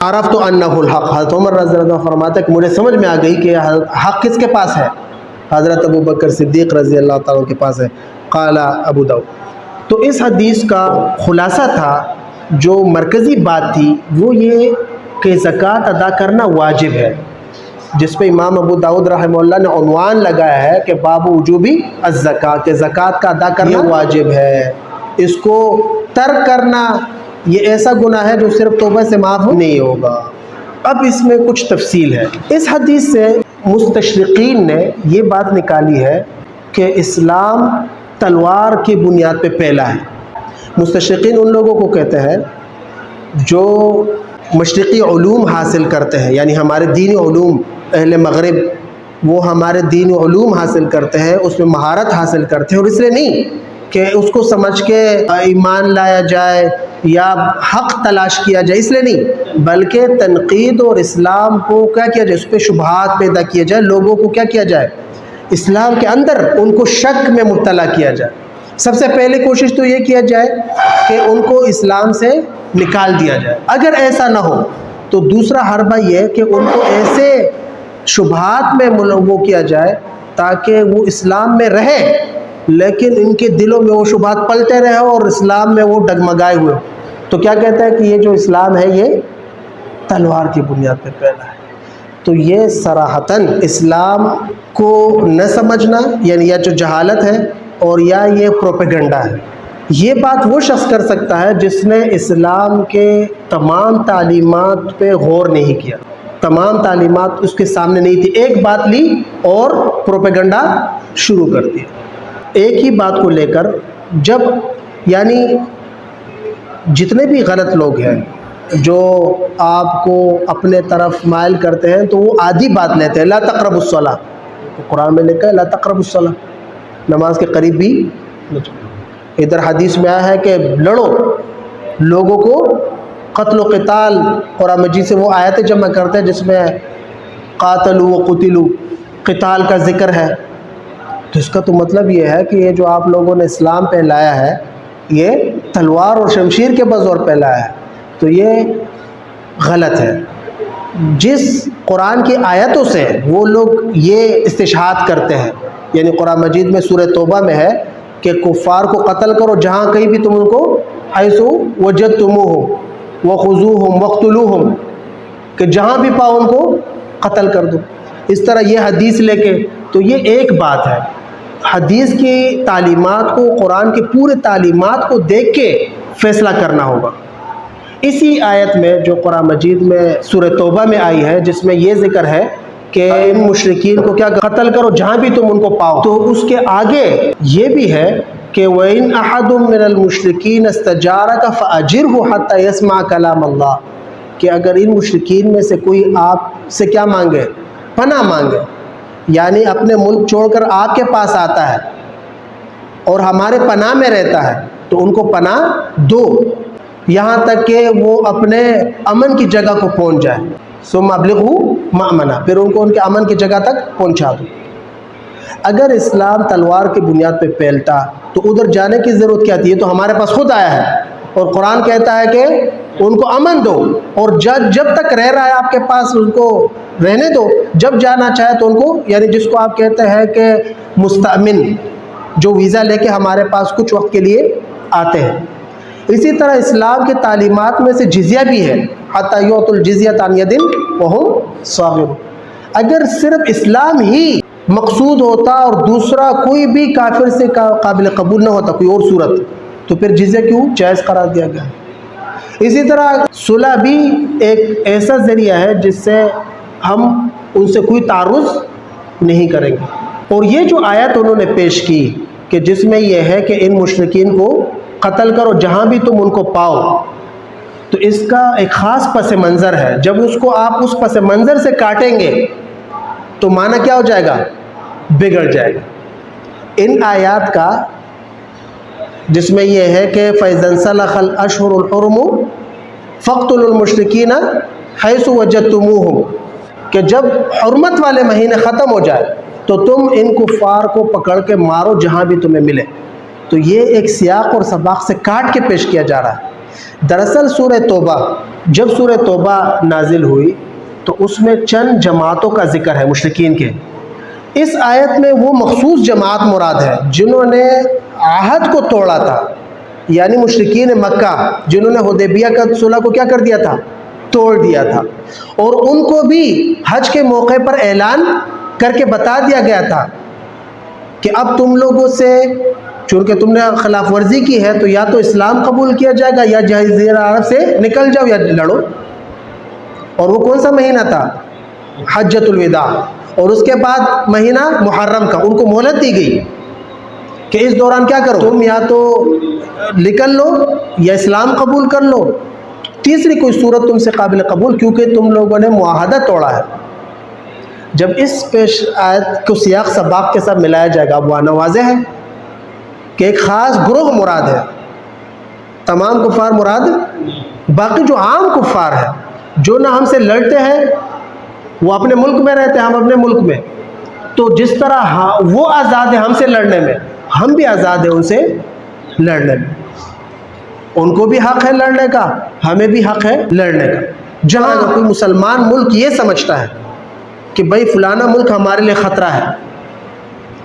عرفت انہ الحق، حضرت عمر رضی اللہ عنہ فرماتا ہے کہ مجھے سمجھ میں آ گئی کہ حق کس کے پاس ہے، حضرت ابو بکر صدیق رضی اللہ تعالیٰ کے پاس ہے۔ قال ابو داؤد۔ تو اس حدیث کا خلاصہ تھا، جو مرکزی بات تھی وہ یہ کہ زکوٰۃ ادا کرنا واجب ہے، جس پہ امام ابو داؤد رحمہ اللہ نے عنوان لگایا ہے کہ باب وجوب الزکوٰۃ، کہ زکوٰۃ کا ادا کرنا واجب ہے، اس کو ترک کرنا یہ ایسا گناہ ہے جو صرف توبہ سے معاف نہیں ہوگا۔ اب اس میں کچھ تفصیل ہے۔ اس حدیث سے مستشرقین نے یہ بات نکالی ہے کہ اسلام تلوار کی بنیاد پہ پھیلا ہے۔ مستشرقین ان لوگوں کو کہتے ہیں جو مشرقی علوم حاصل کرتے ہیں، یعنی ہمارے دینی علوم، اہل مغرب وہ ہمارے دینی علوم حاصل کرتے ہیں، اس میں مہارت حاصل کرتے ہیں، اور اس لیے نہیں کہ اس کو سمجھ کے ایمان لایا جائے یا حق تلاش کیا جائے، اس لیے نہیں، بلکہ تنقید اور اسلام کو کیا کیا جائے، اس پہ شبہات پیدا کیا جائے، لوگوں کو کیا کیا جائے، اسلام کے اندر ان کو شک میں مبتلا کیا جائے۔ سب سے پہلے کوشش تو یہ کیا جائے کہ ان کو اسلام سے نکال دیا جائے۔ اگر ایسا نہ ہو تو دوسرا حربہ یہ کہ ان کو ایسے شبہات میں ملوث کیا جائے تاکہ وہ اسلام میں رہے لیکن ان کے دلوں میں وہ شبہات پلتے رہے اور اسلام میں وہ ڈگمگائے ہوئے۔ تو کیا کہتا ہے کہ یہ جو اسلام ہے یہ تلوار کی بنیاد پہ پھیلا ہے۔ تو یہ صراحتاً اسلام کو نہ سمجھنا، یعنی یا جو جہالت ہے اور یا یہ پروپیگنڈا ہے۔ یہ بات وہ شخص کر سکتا ہے جس نے اسلام کے تمام تعلیمات پہ غور نہیں کیا، تمام تعلیمات اس کے سامنے نہیں تھی، ایک بات لی اور پروپیگنڈا شروع کر دیا ایک ہی بات کو لے کر۔ جب یعنی جتنے بھی غلط لوگ ہیں جو آپ کو اپنے طرف مائل کرتے ہیں تو وہ آدھی بات لیتے ہیں، لا تقربوا الصلاۃ، قرآن میں لکھا ہے لا تقربوا الصلاۃ، نماز کے قریب بھی۔ ادھر حدیث میں آیا ہے کہ لڑو، لوگوں کو قتل و قتال، قرآن مجید سے وہ آیتیں جمع کرتے ہیں جس میں قاتلوا و قتلوا، قتال کا ذکر ہے۔ تو اس کا تو مطلب یہ ہے کہ یہ جو آپ لوگوں نے اسلام پہ لایا ہے یہ تلوار اور شمشیر کے بزور پہ لایا ہے، تو یہ غلط ہے۔ جس قرآن کی آیتوں سے وہ لوگ یہ استشہاد کرتے ہیں، یعنی قرآن مجید میں سورہ توبہ میں ہے کہ کفار کو قتل کرو جہاں کہیں بھی تم ان کو، حیث وجدتموہم وخذوہم واقتلوہم، کہ جہاں بھی پاؤ ان کو قتل کر دو۔ اس طرح یہ حدیث لے کے، تو یہ ایک بات ہے، حدیث کی تعلیمات کو، قرآن کی پورے تعلیمات کو دیکھ کے فیصلہ کرنا ہوگا۔ اسی آیت میں جو قرآن مجید میں سورہ توبہ میں آئی ہے جس میں یہ ذکر ہے کہ ان مشرکین کو کیا قتل کرو جہاں بھی تم ان کو پاؤ، تو اس کے آگے یہ بھی ہے کہ وَإِنْ أَحَدٌ مِّنَ الْمُشْرِكِينَ اسْتَجَارَكَ فَأَجِرْهُ حَتَّى يَسْمَعَ كَلَامَ اللَّهِ، کہ اگر ان مشرکین میں سے کوئی آپ سے کیا مانگے، پناہ مانگے، یعنی اپنے ملک چھوڑ کر آپ کے پاس آتا ہے اور ہمارے پناہ میں رہتا ہے تو ان کو پناہ دو یہاں تک کہ وہ اپنے امن کی جگہ کو پہنچ جائے، ثم ابلغوا مأمنہ، پھر ان کو ان کے امن کی جگہ تک پہنچا دو۔ اگر اسلام تلوار کی بنیاد پہ پھیلتا تو ادھر جانے کی ضرورت کیا تھی؟ یہ تو ہمارے پاس خود آیا ہے اور قرآن کہتا ہے کہ ان کو امن دو، اور جب تک رہ رہا ہے آپ کے پاس ان کو رہنے دو، جب جانا چاہے تو ان کو، یعنی جس کو آپ کہتے ہیں کہ مستأمن، جو ویزا لے کے ہمارے پاس کچھ وقت کے لیے آتے ہیں۔ اسی طرح اسلام کی تعلیمات میں سے جزیہ بھی ہے، حتی یعطوا الجزیۃ عن ید وہم صاغرون۔ اگر صرف اسلام ہی مقصود ہوتا اور دوسرا کوئی بھی کافر سے قابل قبول نہ ہوتا، کوئی اور صورت، تو پھر جزیہ کیوں جائز قرار دیا گیا؟ اسی طرح صلح بھی ایک ایسا ذریعہ ہے جس سے ہم ان سے کوئی تعرض نہیں کریں گے۔ اور یہ جو آیت انہوں نے پیش کی کہ جس میں یہ ہے کہ ان مشرکین کو قتل کرو جہاں بھی تم ان کو پاؤ، تو اس کا ایک خاص پس منظر ہے۔ جب اس کو آپ اس پس منظر سے کاٹیں گے تو معنی کیا ہو جائے گا؟ بگڑ جائے گا۔ ان آیات کا جس میں یہ ہے کہ فَإِذَا انْسَلَخَ الْأَشْهُرُ الْحُرُمُ فَاقْتُلُوا الْمُشْرِكِينَ حَيْثُ وَجَدتُّمُوهُمْ، کہ جب حرمت والے مہینے ختم ہو جائے تو تم ان کفار کو پکڑ کے مارو جہاں بھی تمہیں ملے۔ تو یہ ایک سیاق اور سباق سے کاٹ کے پیش کیا جا رہا ہے۔ دراصل سورہ توبہ، جب سورہ توبہ نازل ہوئی تو اس میں چند جماعتوں کا ذکر ہے مشرکین کے۔ اس آیت میں وہ مخصوص جماعت مراد ہے جنہوں نے عہد کو توڑا تھا، یعنی مشرکین مکہ جنہوں نے حدیبیہ کا صلح کو کیا کر دیا تھا، توڑ دیا تھا، اور ان کو بھی حج کے موقع پر اعلان کر کے بتا دیا گیا تھا کہ اب تم لوگوں سے چونکہ تم نے خلاف ورزی کی ہے تو یا تو اسلام قبول کیا جائے گا یا جزیرہ عرب سے نکل جاؤ یا لڑو۔ اور وہ کون سا مہینہ تھا؟ حجۃ الوداع، اور اس کے بعد مہینہ محرم کا ان کو مہلت دی گئی کہ اس دوران کیا کرو، تم یا تو نکل لو یا اسلام قبول کر لو، تیسری کوئی صورت تم سے قابل قبول، کیونکہ تم لوگوں نے معاہدہ توڑا ہے۔ جب اس پیش آیت کو سیاق سباق کے ساتھ ملایا جائے گا اب وہاں واضح ہے کہ ایک خاص گروہ مراد ہے، تمام کفار مراد، باقی جو عام کفار ہیں جو نہ ہم سے لڑتے ہیں، وہ اپنے ملک میں رہتے ہیں، ہم اپنے ملک میں، تو جس طرح وہ آزاد ہیں ہم سے لڑنے میں، ہم بھی آزاد ہیں ان سے لڑنے میں، ان کو بھی حق ہے لڑنے کا، ہمیں بھی حق ہے لڑنے کا۔ جہاں اگر کوئی مسلمان ملک یہ سمجھتا ہے کہ بھائی فلانا ملک ہمارے لیے خطرہ ہے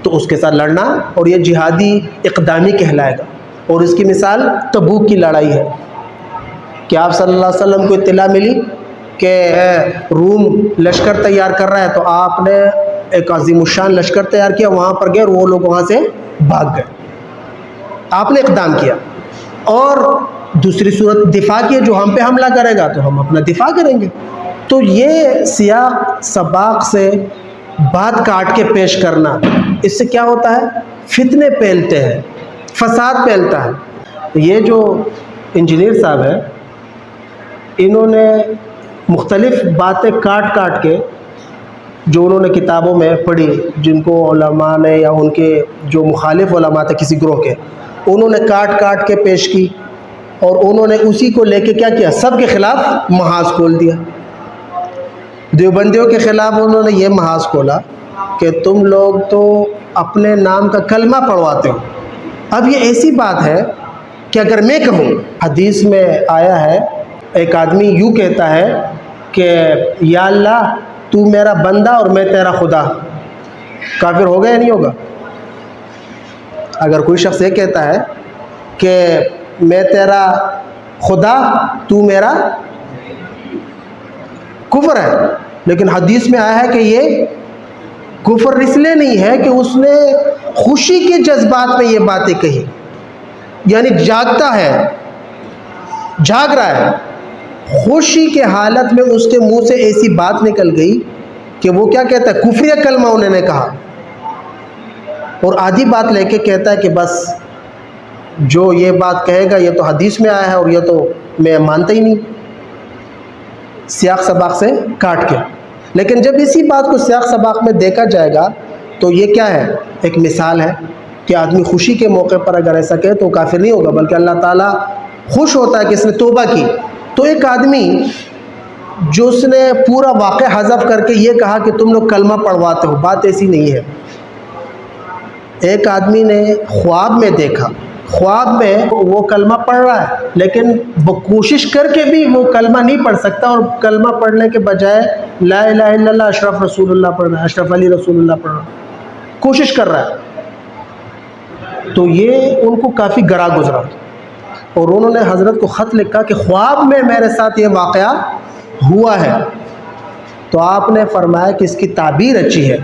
تو اس کے ساتھ لڑنا، اور یہ جہادی اقدامی کہلائے گا۔ اور اس کی مثال تبوک کی لڑائی ہے کہ آپ صلی اللہ علیہ وسلم کو اطلاع ملی کہ روم لشکر تیار کر رہا ہے، تو آپ نے ایک عظیم الشان لشکر تیار کیا، وہاں پر گئے اور وہ لوگ وہاں سے بھاگ گئے، آپ نے اقدام کیا۔ اور دوسری صورت دفاع کی، جو ہم پہ حملہ کرے گا تو ہم اپنا دفاع کریں گے۔ تو یہ سیاق سباق سے بات کاٹ کے پیش کرنا، اس سے کیا ہوتا ہے، فتنے پھیلتے ہیں، فساد پھیلتا ہے۔ یہ جو انجینئر صاحب ہیں انہوں نے مختلف باتیں کاٹ کاٹ کے جو انہوں نے کتابوں میں پڑھی، جن کو علماء نے یا ان کے جو مخالف علماء تھے کسی گروہ کے، انہوں نے کاٹ کاٹ کے پیش کی، اور انہوں نے اسی کو لے کے کیا کیا، سب کے خلاف محاذ کھول دیا۔ دیوبندیوں کے خلاف انہوں نے یہ محاذ کھولا کہ تم لوگ تو اپنے نام کا کلمہ پڑھواتے ہو۔ اب یہ ایسی بات ہے کہ اگر میں کہوں، حدیث میں آیا ہے ایک آدمی یوں کہتا ہے کہ یا اللہ تو میرا بندہ اور میں تیرا خدا، کافر ہوگا یا نہیں ہوگا؟ اگر کوئی شخص یہ کہتا ہے کہ میں تیرا خدا تو میرا، کفر ہے۔ لیکن حدیث میں آیا ہے کہ یہ کفر اس لیے نہیں ہے کہ اس نے خوشی کے جذبات میں یہ باتیں کہی، یعنی جاگتا ہے، جاگ رہا ہے، خوشی کے حالت میں اس کے منہ سے ایسی بات نکل گئی کہ وہ کیا کہتا ہے، کفریہ کلمہ انہوں نے کہا، اور آدھی بات لے کے کہتا ہے کہ بس جو یہ بات کہے گا یہ تو حدیث میں آیا ہے اور یہ تو میں مانتا ہی نہیں، سیاق سباق سے کاٹ کے۔ لیکن جب اسی بات کو سیاق سباق میں دیکھا جائے گا تو یہ کیا ہے، ایک مثال ہے کہ آدمی خوشی کے موقع پر اگر ایسا کہے تو کافر نہیں ہوگا، بلکہ اللہ تعالیٰ خوش ہوتا ہے کہ اس نے توبہ کی۔ تو ایک آدمی جو اس نے پورا واقعہ حذف کر کے یہ کہا کہ تم لوگ کلمہ پڑھواتے ہو، بات ایسی نہیں ہے۔ ایک آدمی نے خواب میں دیکھا، خواب میں وہ کلمہ پڑھ رہا ہے لیکن وہ کوشش کر کے بھی وہ کلمہ نہیں پڑھ سکتا، اور کلمہ پڑھنے کے بجائے لا الہ الا اللہ اشرف رسول اللہ پڑھ رہا ہے، اشرف علی رسول اللہ پڑھ رہا ہے، کوشش کر رہا ہے۔ تو یہ ان کو کافی گرا گزرا، اور انہوں نے حضرت کو خط لکھا کہ خواب میں میرے ساتھ یہ واقعہ ہوا ہے۔ تو آپ نے فرمایا کہ اس کی تعبیر اچھی ہے،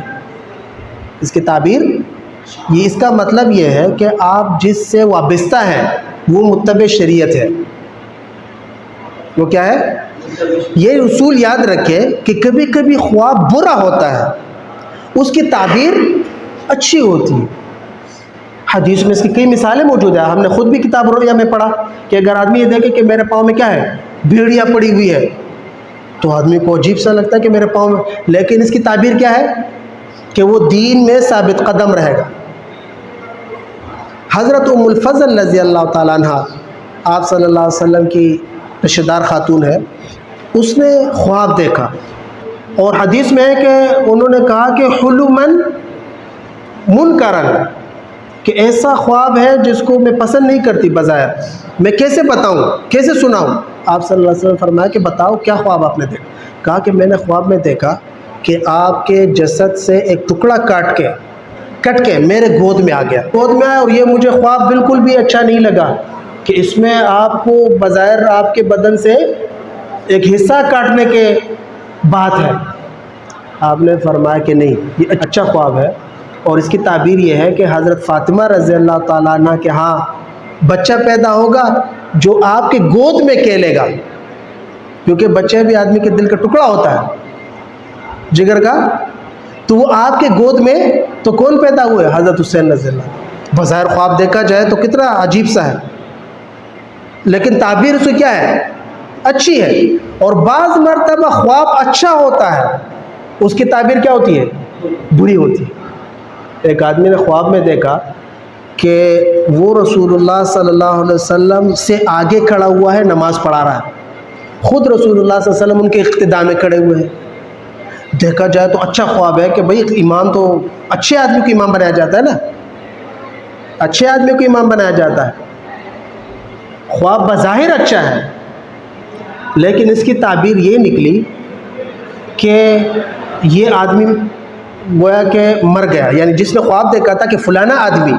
اس کی تعبیر یہ، اس کا مطلب یہ ہے کہ آپ جس سے وابستہ ہیں وہ متبع شریعت ہے۔ وہ کیا ہے؟ یہ اصول یاد رکھے کہ کبھی کبھی خواب برا ہوتا ہے، اس کی تعبیر اچھی ہوتی ہے۔ حدیث میں اس کی کئی مثالیں موجود ہیں، ہم نے خود بھی کتاب الرؤیا میں پڑھا کہ اگر آدمی یہ دیکھے کہ میرے پاؤں میں کیا ہے، بھیڑیا پڑی ہوئی ہے، تو آدمی کو عجیب سا لگتا ہے کہ میرے پاؤں میں، لیکن اس کی تعبیر کیا ہے کہ وہ دین میں ثابت قدم رہے گا۔ حضرت ام الفضل رضی اللہ تعالیٰ عنہ آپ صلی اللہ علیہ وسلم کی رشتہ دار خاتون ہے، اس نے خواب دیکھا، اور حدیث میں ہے کہ انہوں نے کہا کہ حلمن منکرن، کہ ایسا خواب ہے جس کو میں پسند نہیں کرتی بظاہر، میں کیسے بتاؤں، کیسے سناؤں؟ آپ صلی اللہ علیہ وسلم فرمایا کہ بتاؤ کیا خواب آپ نے دیکھا؟ کہا کہ میں نے خواب میں دیکھا کہ آپ کے جسد سے ایک ٹکڑا کٹ کے میرے گود میں آ گیا، اور یہ مجھے خواب بالکل بھی اچھا نہیں لگا کہ اس میں آپ کو بظاہر آپ کے بدن سے ایک حصہ کاٹنے کے بات ہے۔ آپ نے فرمایا کہ نہیں، یہ اچھا خواب ہے، اور اس کی تعبیر یہ ہے کہ حضرت فاطمہ رضی اللہ تعالیٰ عنہ کے ہاں بچہ پیدا ہوگا جو آپ کے گود میں کھیلے گا، کیونکہ بچہ بھی آدمی کے دل کا ٹکڑا ہوتا ہے، جگر کا، تو وہ آپ کے گود میں تو کون پیدا ہوئے؟ حضرت حسین رضی اللہ۔ بظاہر خواب دیکھا جائے تو کتنا عجیب سا ہے، لیکن تعبیر اس کی کیا ہے؟ اچھی ہے۔ اور بعض مرتبہ خواب اچھا ہوتا ہے، اس کی تعبیر کیا ہوتی ہے؟ بری ہوتی ہے۔ ایک آدمی نے خواب میں دیکھا کہ وہ رسول اللہ صلی اللہ علیہ وسلم سے آگے کھڑا ہوا ہے، نماز پڑھا رہا ہے، خود رسول اللہ صلی اللہ علیہ وسلم ان کے اقتداء میں کھڑے ہوئے ہیں۔ دیکھا جائے تو اچھا خواب ہے کہ بھئی امام تو اچھے آدمی کو امام بنایا جاتا ہے نا، اچھے آدمی کو امام بنایا جاتا ہے۔ خواب بظاہر اچھا ہے، لیکن اس کی تعبیر یہ نکلی کہ یہ آدمی گویا کہ مر گیا، یعنی جس نے خواب دیکھا تھا کہ فلانا آدمی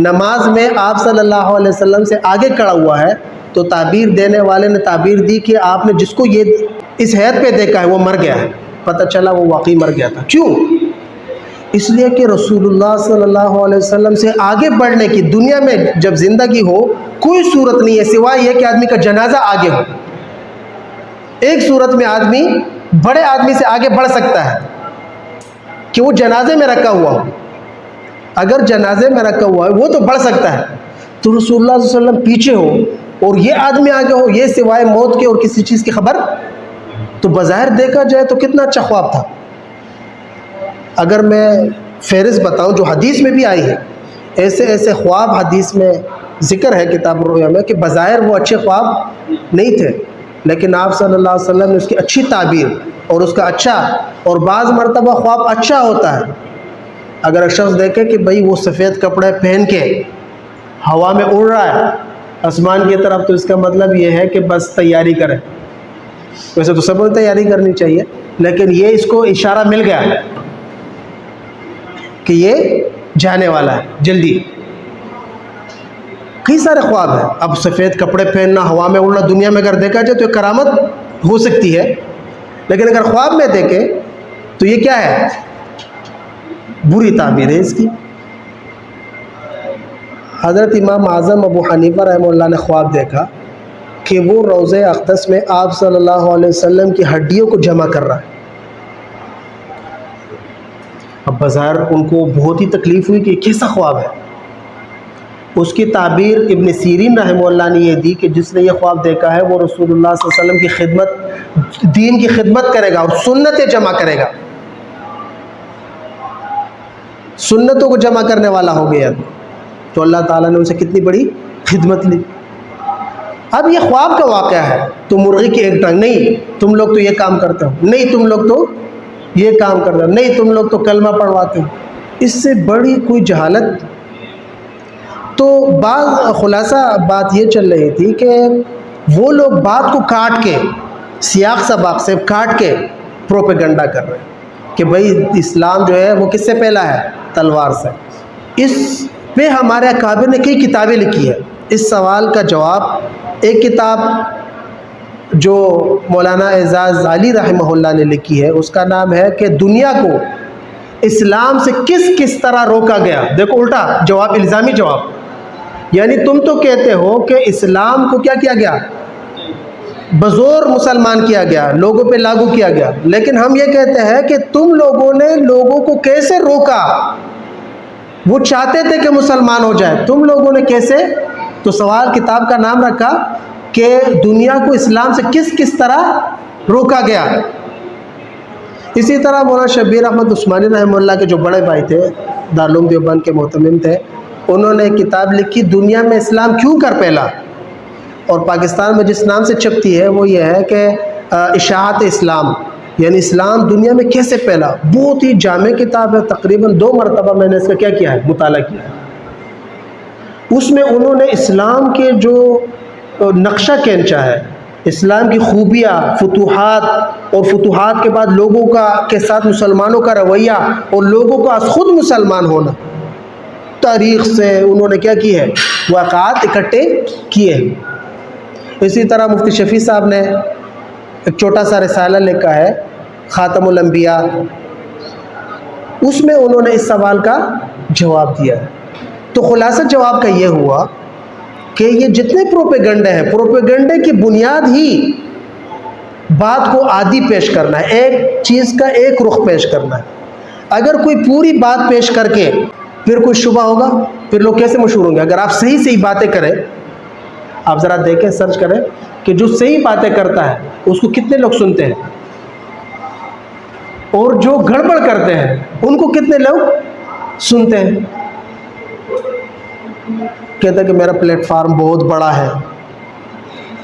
نماز میں آپ صلی اللہ علیہ وسلم سے آگے کھڑا ہوا ہے، تو تعبیر دینے والے نے تعبیر دی کہ آپ نے جس کو یہ اس حیث پہ دیکھا ہے وہ مر گیا ہے۔ پتہ چلا وہ واقعی مر گیا تھا۔ کیوں؟ اس لیے کہ رسول اللہ صلی اللہ علیہ وسلم سے آگے بڑھنے کی دنیا میں جب زندگی ہو کوئی صورت نہیں ہے سوائے یہ کہ آدمی کا جنازہ آگے ہو۔ ایک صورت میں آدمی بڑے آدمی سے آگے بڑھ سکتا ہے کہ وہ جنازے میں رکھا ہوا ہو، اگر جنازے میں رکھا ہوا ہے وہ تو بڑھ سکتا ہے، تو رسول اللہ صلی اللہ علیہ وسلم پیچھے ہو اور یہ آدمی آگے ہو، یہ سوائے موت کے اور کسی چیز کی خبر، تو بظاہر دیکھا جائے تو کتنا اچھا خواب تھا۔ اگر میں فہرست بتاؤں جو حدیث میں بھی آئی ہے، ایسے خواب حدیث میں ذکر ہے کتاب الرؤیا میں کہ بظاہر وہ اچھے خواب نہیں تھے، لیکن آپ صلی اللہ علیہ وسلم نے اس کی اچھی تعبیر اور اس کا اچھا، اور بعض مرتبہ خواب اچھا ہوتا ہے۔ اگر ایک شخص دیکھے کہ بھئی وہ سفید کپڑے پہن کے ہوا میں اڑ رہا ہے آسمان کی طرف، تو اس کا مطلب یہ ہے کہ بس تیاری کرے۔ ویسے تو سب کو تیاری کرنی چاہیے، لیکن یہ اس کو اشارہ مل گیا کہ یہ جانے والا ہے جلدی۔ کئی سارے خواب ہیں۔ اب سفید کپڑے پہننا، ہوا میں اڑنا، دنیا میں اگر دیکھا جائے تو ایک کرامت ہو سکتی ہے، لیکن اگر خواب میں دیکھے تو یہ کیا ہے؟ بری تعبیر ہے اس کی۔ حضرت امام اعظم ابو حنیفہ رحمہ اللہ نے خواب دیکھا کہ وہ روضہ اقدس میں آپ صلی اللہ علیہ وسلم کی ہڈیوں کو جمع کر رہا ہے۔ اب بظاہر ان کو بہت ہی تکلیف ہوئی کہ کیسا خواب ہے۔ اس کی تعبیر ابن سیرین رحمہ اللہ نے یہ دی کہ جس نے یہ خواب دیکھا ہے وہ رسول اللہ صلی اللہ علیہ وسلم کی خدمت، دین کی خدمت کرے گا اور سنتیں جمع کرے گا، سنتوں کو جمع کرنے والا ہو گیا، تو اللہ تعالیٰ نے ان سے کتنی بڑی خدمت لی۔ اب یہ خواب کا واقعہ ہے، تو مرغی کی ایک ٹانگ، نہیں تم لوگ تو یہ کام کرتے ہو، نہیں تم لوگ تو یہ کام کرتے ہو، نہیں تم لوگ تو کلمہ پڑھواتے ہو، اس سے بڑی کوئی جہالت۔ تو خلاصہ بات یہ چل رہی تھی کہ وہ لوگ بات کو کاٹ کے، سیاق سباق سے کاٹ کے پروپیگنڈا کر رہے ہیں کہ بھئی اسلام جو ہے وہ کس سے پھیلا ہے؟ تلوار سے۔ اس پہ ہمارے اکابر نے کئی کتابیں لکھی ہے۔ اس سوال کا جواب ایک کتاب جو مولانا اعزاز علی رحمہ اللہ نے لکھی ہے، اس کا نام ہے کہ دنیا کو اسلام سے کس طرح روکا گیا۔ دیکھو الٹا جواب، الزامی جواب، یعنی تم تو کہتے ہو کہ اسلام کو کیا کیا گیا؟ بزور مسلمان کیا گیا، لوگوں پہ لاگو کیا گیا، لیکن ہم یہ کہتے ہیں کہ تم لوگوں نے لوگوں کو کیسے روکا؟ وہ چاہتے تھے کہ مسلمان ہو جائے، تم لوگوں نے کیسے؟ تو سوال کتاب کا نام رکھا کہ دنیا کو اسلام سے کس طرح روکا گیا۔ اسی طرح مولانا شبیر احمد عثمانی رحمہ اللہ کے جو بڑے بھائی تھے، دارالعلوم دیوبند کے محتمم تھے، انہوں نے ایک کتاب لکھی دنیا میں اسلام کیوں کر پھیلا، اور پاکستان میں جس نام سے چھپتی ہے وہ یہ ہے کہ اشاعت اسلام، یعنی اسلام دنیا میں کیسے پھیلا۔ بہت ہی جامع کتاب ہے، تقریباً 2 مرتبہ میں نے اس کا کیا ہے؟ مطالعہ کیا ہے۔ اس میں انہوں نے اسلام کے جو نقشہ کھینچا ہے، اسلام کی خوبیاں، فتوحات، اور فتوحات کے بعد لوگوں کے ساتھ مسلمانوں کا رویہ اور لوگوں کا خود مسلمان ہونا، تاریخ سے انہوں نے کیا کی ہے، واقعات اکٹھے کیے ہیں۔ اسی طرح مفتی شفیع صاحب نے ایک چھوٹا سا رسالہ لکھا ہے خاتم الانبیاء، اس میں انہوں نے اس سوال کا جواب دیا ہے۔ تو خلاصہ جواب کا یہ ہوا کہ یہ جتنے پروپیگنڈے ہیں، پروپیگنڈے کی بنیاد ہی بات کو عادی پیش کرنا ہے، ایک چیز کا ایک رخ پیش کرنا ہے۔ اگر کوئی پوری بات پیش کر کے پھر کوئی شبہ ہوگا، پھر لوگ کیسے مشہور ہوں گے؟ اگر آپ صحیح صحیح باتیں کریں، آپ ذرا دیکھیں، سرچ کریں کہ جو صحیح باتیں کرتا ہے اس کو کتنے لوگ سنتے ہیں، اور جو گڑبڑ کرتے ہیں ان کو کتنے لوگ سنتے ہیں۔ کہتا ہے کہ میرا پلیٹ فارم بہت بڑا ہے،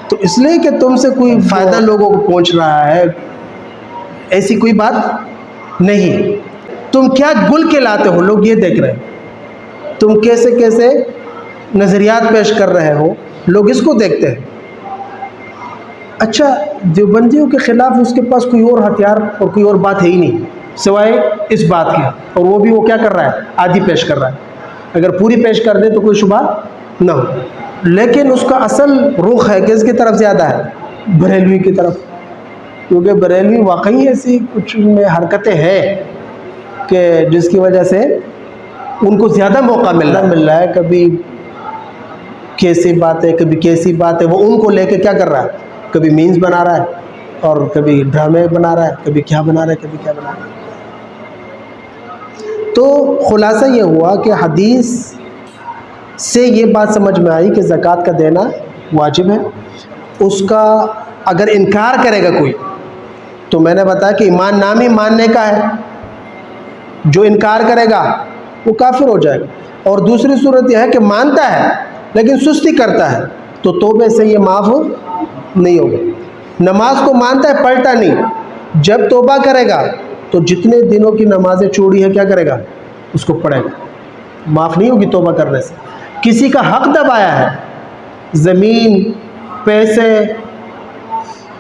تو اس لیے کہ تم سے کوئی فائدہ لوگوں کو پہنچ رہا ہے، ایسی کوئی بات نہیں۔ تم کیا گل کے لاتے ہو، لوگ یہ دیکھ رہے ہیں، تم کیسے کیسے نظریات پیش کر رہے ہو، لوگ اس کو دیکھتے ہیں۔ اچھا، دیوبندیوں کے خلاف اس کے پاس کوئی اور ہتھیار اور کوئی اور بات ہے ہی نہیں سوائے اس بات کی، اور وہ بھی وہ کیا کر رہا ہے، آدھی پیش کر رہا ہے۔ اگر پوری پیش کر دے تو کوئی شبہ نہ ہو، لیکن اس کا اصل رخ ہے کہ اس کی طرف زیادہ ہے، بریلوی کی طرف، کیونکہ بریلوی واقعی ایسی کچھ میں حرکتیں ہیں کہ جس کی وجہ سے ان کو زیادہ موقع مل رہا ہے۔ کبھی کیسی باتیں، کبھی کیسی باتیں، وہ ان کو لے کے کیا کر رہا ہے، کبھی مینز بنا رہا ہے، اور کبھی ڈرامے بنا رہا ہے، کبھی کیا بنا رہا ہے، کبھی کیا بنا رہا ہے۔ تو خلاصہ یہ ہوا کہ حدیث سے یہ بات سمجھ میں آئی کہ زکوٰۃ کا دینا واجب ہے۔ اس کا اگر انکار کرے گا کوئی، تو میں نے بتایا کہ ایمان نام ہی ماننے کا ہے، جو انکار کرے گا وہ کافر ہو جائے گا۔ اور دوسری صورت یہ ہے کہ مانتا ہے لیکن سستی کرتا ہے، تو توبے سے یہ معاف نہیں ہوگا۔ نماز کو مانتا ہے، پڑھتا نہیں، جب توبہ کرے گا تو جتنے دنوں کی نمازیں چھوڑی ہے کیا کرے گا، اس کو پڑھے گا، معاف نہیں ہوگی توبہ کرنے سے۔ کسی کا حق دبایا ہے، زمین، پیسے،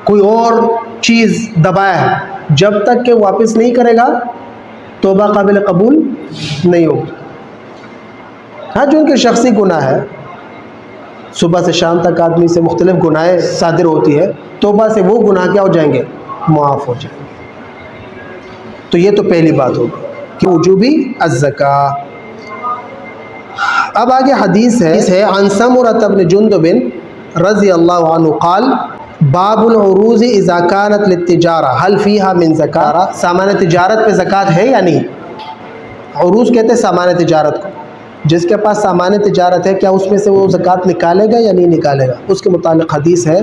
کوئی اور چیز دبایا ہے، جب تک کہ واپس نہیں کرے گا توبہ قابل قبول نہیں ہوگی۔ ہاں، جو ان کے شخصی گناہ ہے، صبح سے شام تک آدمی سے مختلف گناہیں صادر ہوتی ہے، توبہ سے وہ گناہ کیا ہو جائیں گے، معاف ہو جائیں گے۔ تو یہ تو پہلی بات ہوگی کہ وجوبی الزکاۃ۔ اب آگے حدیث ہے عن سمرة بن جندب رضی اللہ عنہ قال باب العروض اذا كانت للتجارہ هل فيها من زکاۃ۔ سامان تجارت پہ زکوٰۃ ہے یا نہیں؟ عروض کہتے ہیں سامان تجارت کو، جس کے پاس سامان تجارت ہے کیا اس میں سے وہ زکوٰۃ نکالے گا یا نہیں نکالے گا؟ اس کے متعلق حدیث ہے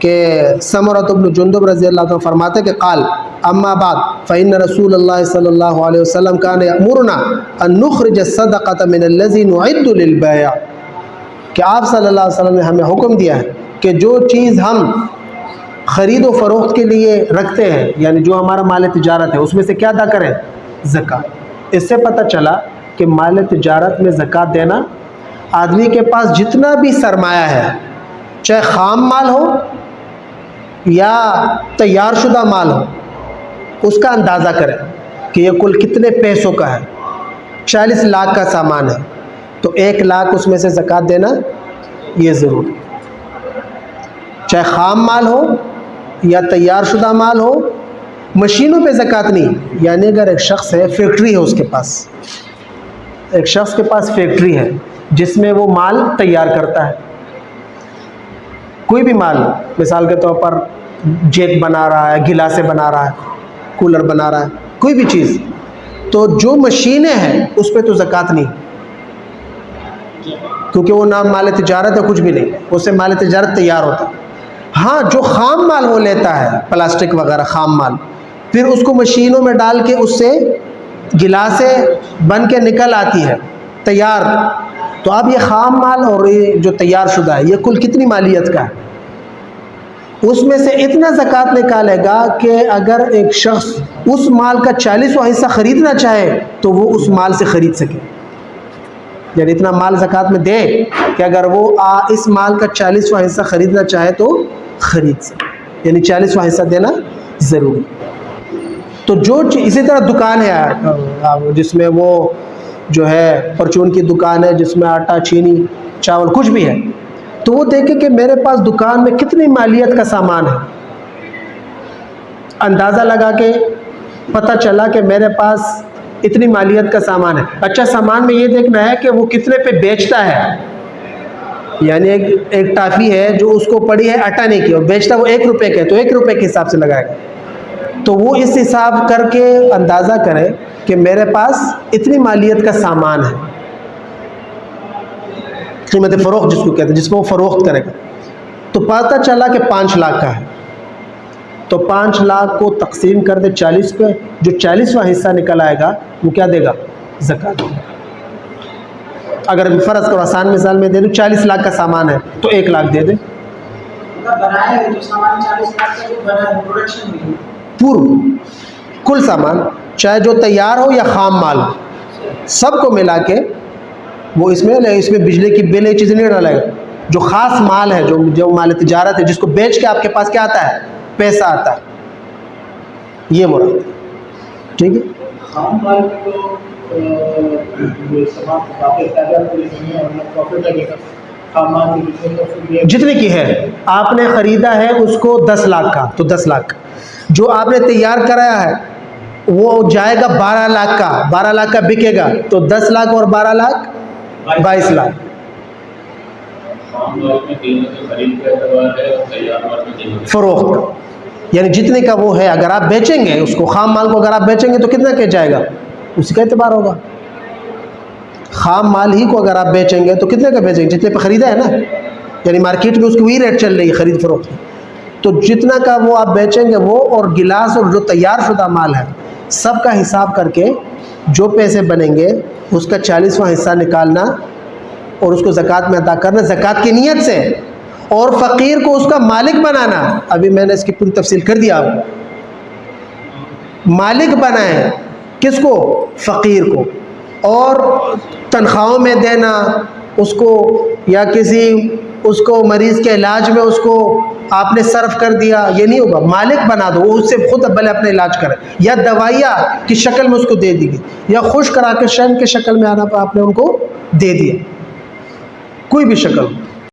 کہ سمرة بن جندب رضی اللہ عنہ فرماتے کہ قال اما بعد فإن رسول اللہ صلی اللہ علیہ وسلم كان يأمرنا ان نخرج الصدقة من الذي نعد للبيع، کہ آپ صلی اللہ علیہ وسلم نے ہمیں حکم دیا ہے کہ جو چیز ہم خرید و فروخت کے لیے رکھتے ہیں، یعنی جو ہمارا مال تجارت ہے، اس میں سے کیا ادا کریں، زکوٰۃ۔ اس سے پتہ چلا کہ مال تجارت میں زکوٰۃ دینا، آدمی کے پاس جتنا بھی سرمایہ ہے، چاہے خام مال ہو یا تیار شدہ مال ہو، اس کا اندازہ کریں کہ یہ کل کتنے پیسوں کا ہے۔ 40 لاکھ کا سامان ہے تو 1 لاکھ اس میں سے زکوٰۃ دینا یہ ضروری، چاہے خام مال ہو یا تیار شدہ مال ہو۔ مشینوں پہ زکوٰۃ نہیں، یعنی اگر ایک شخص ہے، فیکٹری ہے، اس کے پاس ایک شخص کے پاس فیکٹری ہے جس میں وہ مال تیار کرتا ہے، کوئی بھی مال، مثال کے طور پر جیک بنا رہا ہے، گلاسیں بنا رہا ہے، کولر بنا رہا ہے، کوئی بھی چیز، تو جو مشینیں ہیں اس پہ تو زکوٰۃ نہیں، کیونکہ وہ نہ مال تجارت ہے، کچھ بھی نہیں، اس سے مال تجارت تیار ہوتا ہے۔ ہاں، جو خام مال وہ لیتا ہے، پلاسٹک وغیرہ خام مال، پھر اس کو مشینوں میں ڈال کے اس سے گلاسیں بن کے نکل آتی ہے تیار، تو اب یہ خام مال اور یہ جو تیار شدہ ہے یہ کل کتنی مالیت کا ہے؟ اس میں سے اتنا زکوٰۃ نکالے گا کہ اگر ایک شخص اس مال کا 40واں حصہ خریدنا چاہے تو وہ اس مال سے خرید سکے، یعنی اتنا مال زکوٰۃ میں دے کہ اگر وہ اس مال کا 40واں حصہ خریدنا چاہے تو خرید سکے، یعنی 40واں حصہ دینا ضروری۔ تو جو اسی طرح دکان ہے جس میں وہ جو ہے پرچون کی دکان ہے، جس میں آٹا، چینی، چاول کچھ بھی ہے، تو وہ دیکھے کہ میرے پاس دکان میں کتنی مالیت کا سامان ہے، اندازہ لگا کے پتہ چلا کہ میرے پاس اتنی مالیت کا سامان ہے۔ اچھا، سامان میں یہ دیکھنا ہے کہ وہ کتنے پہ بیچتا ہے، یعنی ایک ٹافی ہے جو اس کو پڑی ہے 8 آنے کی اور بیچتا وہ 1 روپے کے، تو 1 روپے کے حساب سے لگائے گا۔ تو وہ اس حساب کر کے اندازہ کرے کہ میرے پاس اتنی مالیت کا سامان ہے، قیمت فروخت جس کو کہتے ہیں، جس کو وہ فروخت کرے گا۔ تو پتہ چلا کہ 5 لاکھ کا ہے، تو 5 لاکھ کو تقسیم کر دے 40 پہ، جو 40واں حصہ نکل آئے گا وہ کیا دے گا؟ زکوٰۃ۔ اگر فرض کرو آسان مثال میں دے دوں 40 لاکھ کا سامان ہے تو 1 لاکھ دے دے، کل سامان چاہے جو تیار ہو یا خام مال ہو، سب کو ملا کے وہ اس میں بجلی کی بل یہ چیزیں نہیں ڈالے گا۔ جو خاص مال ہے، جو مال تجارت ہے، جس کو بیچ کے آپ کے پاس کیا آتا ہے؟ پیسہ آتا ہے، یہ مراد ہے۔ ٹھیک ہے، خام مال تو جتنے کی ہے آپ نے خریدا ہے اس کو 10 لاکھ کا، تو 10 لاکھ۔ جو آپ نے تیار کرایا ہے وہ جائے گا 12 لاکھ کا، 12 لاکھ کا بکے گا، تو 10 لاکھ اور 12 لاکھ 22 لاکھ۔ فروخت یعنی جتنے کا وہ ہے، اگر آپ بیچیں گے اس کو، خام مال کو اگر آپ بیچیں گے تو کتنا کہ جائے گا؟ اسی کا اعتبار ہوگا۔ خام مال ہی کو اگر آپ بیچیں گے تو کتنے کا بیچیں گے؟ جتنے پہ خریدا ہے نا، یعنی مارکیٹ میں اس کی وہی ریٹ چل رہی ہے خرید فروخت کی، تو جتنا کا وہ آپ بیچیں گے وہ، اور گلاس اور جو تیار شدہ مال ہے سب کا حساب کر کے جو پیسے بنیں گے اس کا 40واں حصہ نکالنا اور اس کو زکوٰۃ میں ادا کرنا زکوٰۃ کی نیت سے، اور فقیر کو اس کا مالک بنانا۔ ابھی میں نے اس کی پوری تفصیل کر دیا، آپ مالک بنائیں کس کو؟ فقیر کو، اور تنخواہوں میں دینا اس کو، یا اس کو مریض کے علاج میں اس کو آپ نے صرف کر دیا، یہ نہیں ہوگا۔ مالک بنا دو، وہ اس سے خود بھلے اپنے علاج کرے، یا دوائیاں کی شکل میں اس کو دے دی گئی، یا خشک کرا کے شہد کے شکل میں آنا پہ آپ نے ان کو دے دیا، کوئی بھی شکل۔